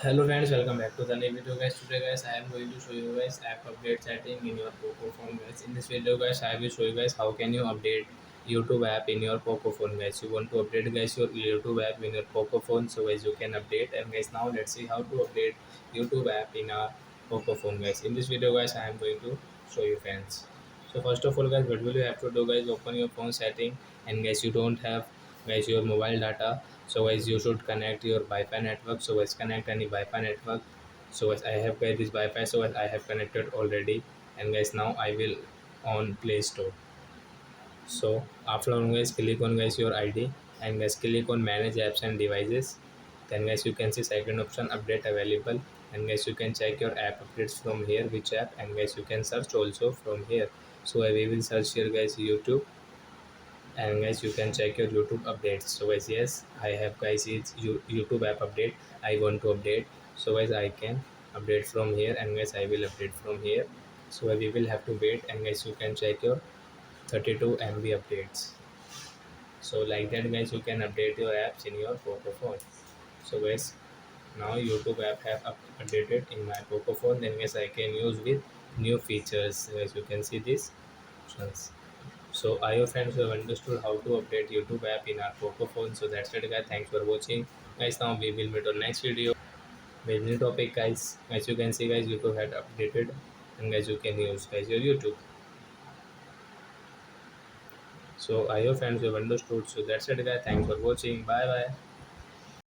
Hello friends, welcome back to the new video guys. Today guys, I am going to show you guys app update setting in your Poco phone guys. In this video guys, I will show you guys how can you update YouTube app in your Poco phone guys. You want to update guys your YouTube app in your Poco phone, so guys you can update. And guys, now let's see how to update YouTube app in our Poco phone guys. In this video guys, I am going to show you friends. So first of all guys, what will you have to do guys? Open your phone setting, and guys you don't have guys your mobile data, so guys you should connect your Wi-Fi network. So guys connect any Wi-Fi network. So guys I have got this Wi-Fi, so guys I have connected already. And guys now I will on Play Store. So after on guys click on guys your ID, and guys click on manage apps and devices. Then guys you can see second option update available, and guys you can check your app updates from here, which app, and guys you can search also from here. So we will search here guys YouTube, and guys you can check your YouTube updates. So guys, yes, I have guys it's YouTube app update I want to update. So guys I can update from here, and guys I will update from here. So we will have to wait, and guys you can check your 32 MB updates. So like that guys you can update your apps in your Poco phone. So guys, now YouTube app have updated in my Poco phone. Then guys I can use with new features. As you can see this options. So I hope friends have understood how to update YouTube app in our Poco phone. So that's it guys. Thanks for watching. Guys, now we will meet on next video with new topic guys. As you can see guys, YouTube had updated, and guys you can use guys your YouTube. So I hope friends have understood. So that's it guys. Thanks for watching. Bye bye.